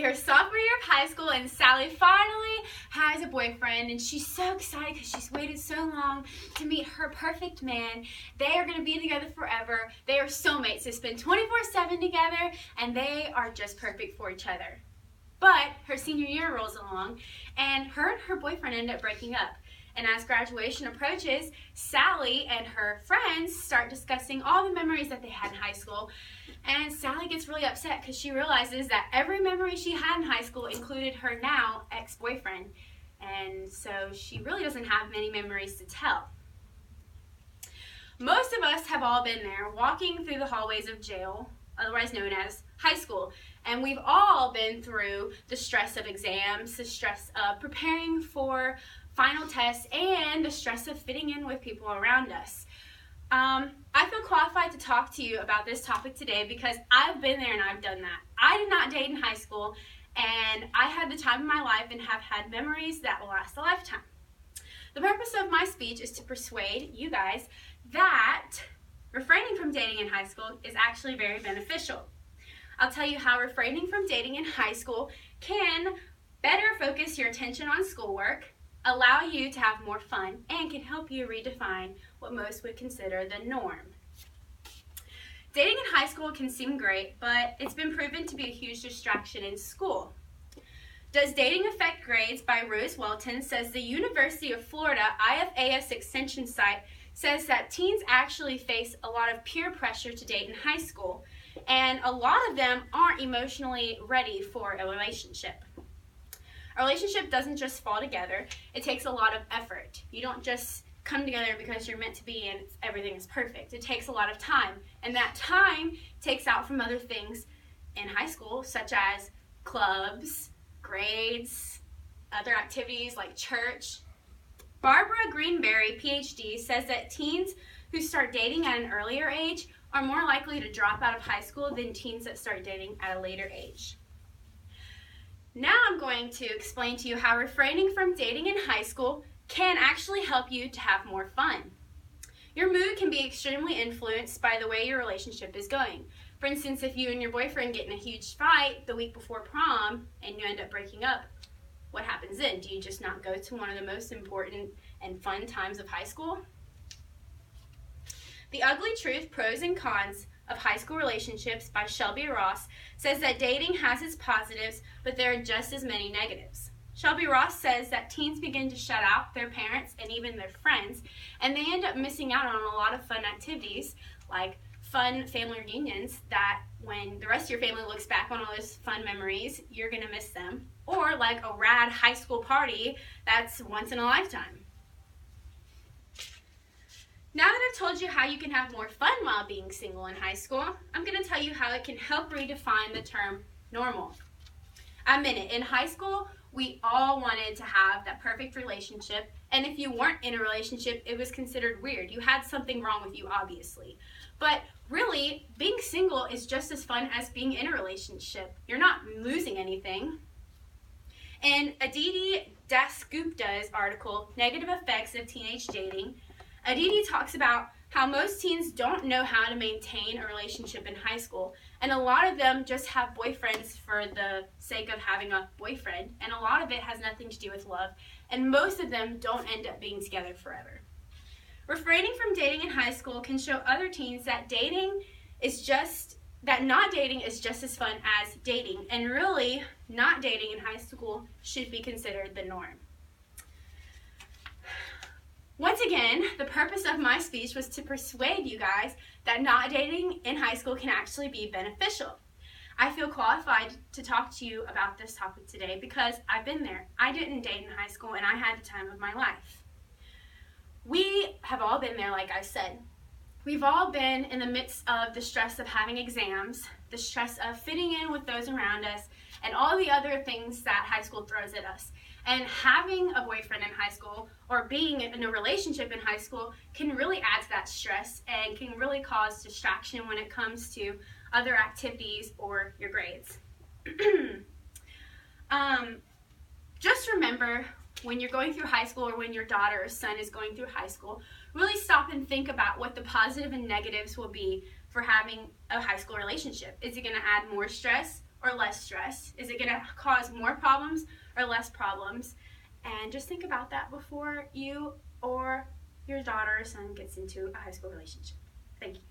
her sophomore year of high school, and Sally finally has a boyfriend, and she's so excited because she's waited so long to meet her perfect man. They are going to be together forever. They are soulmates. They spend 24/7 together, and they are just perfect for each other. But her senior year rolls along, and her boyfriend end up breaking up. And as graduation approaches, Sally and her friends start discussing all the memories that they had in high school. And Sally gets really upset because she realizes that every memory she had in high school included her now ex-boyfriend. And so she really doesn't have many memories to tell. Most of us have all been there, walking through the hallways of jail, otherwise known as high school. And we've all been through the stress of exams, the stress of preparing for final tests, and the stress of fitting in with people around us. I feel qualified to talk to you about this topic today because I've been there and I've done that. I did not date in high school, and I had the time of my life and have had memories that will last a lifetime. The purpose of my speech is to persuade you guys that refraining from dating in high school is actually very beneficial. I'll tell you how refraining from dating in high school can better focus your attention on schoolwork, allow you to have more fun, and can help you redefine what most would consider the norm. Dating in high school can seem great, but it's been proven to be a huge distraction in school. Does Dating Affect Grades by Rose Welton says the University of Florida IFAS extension site says that teens actually face a lot of peer pressure to date in high school, and a lot of them aren't emotionally ready for a relationship. A relationship doesn't just fall together. It takes a lot of effort. You don't just come together because you're meant to be and everything is perfect. It takes a lot of time, and that time takes out from other things in high school, such as clubs, grades, other activities like church. Barbara Greenberry, PhD, says that teens who start dating at an earlier age are more likely to drop out of high school than teens that start dating at a later age. Now I'm going to explain to you how refraining from dating in high school can actually help you to have more fun. Your mood can be extremely influenced by the way your relationship is going. For instance, if you and your boyfriend get in a huge fight the week before prom and you end up breaking up, what happens then? Do you just not go to one of the most important and fun times of high school? The Ugly Truth, Pros and Cons of High School Relationships by Shelby Ross says that dating has its positives, but there are just as many negatives. Shelby Ross says that teens begin to shut out their parents and even their friends, and they end up missing out on a lot of fun activities like fun family reunions that when the rest of your family looks back on all those fun memories, you're going to miss them. Or like a rad high school party that's once in a lifetime. Now that I've told you how you can have more fun while being single in high school, I'm going to tell you how it can help redefine the term normal. Admit it, in high school, we all wanted to have that perfect relationship, and if you weren't in a relationship, it was considered weird. You had something wrong with you, obviously. But really, being single is just as fun as being in a relationship. You're not losing anything. In Aditi Dasgupta's article, Negative Effects of Teenage Dating, Aditi talks about how most teens don't know how to maintain a relationship in high school, and a lot of them just have boyfriends for the sake of having a boyfriend, and a lot of it has nothing to do with love, and most of them don't end up being together forever. Refraining from dating in high school can show other teens that not dating is just as fun as dating, and really, not dating in high school should be considered the norm. Once again, the purpose of my speech was to persuade you guys that not dating in high school can actually be beneficial. I feel qualified to talk to you about this topic today because I've been there. I didn't date in high school and I had the time of my life. We have all been there, like I said. We've all been in the midst of the stress of having exams, the stress of fitting in with those around us, and all the other things that high school throws at us. And having a boyfriend in high school or being in a relationship in high school can really add to that stress and can really cause distraction when it comes to other activities or your grades. Just remember, when you're going through high school or when your daughter or son is going through high school, really stop and think about what the positive and negatives will be for having a high school relationship. Is it going to add more stress or less stress? Is it going to cause more problems or less problems? And just think about that before you or your daughter or son gets into a high school relationship. Thank you.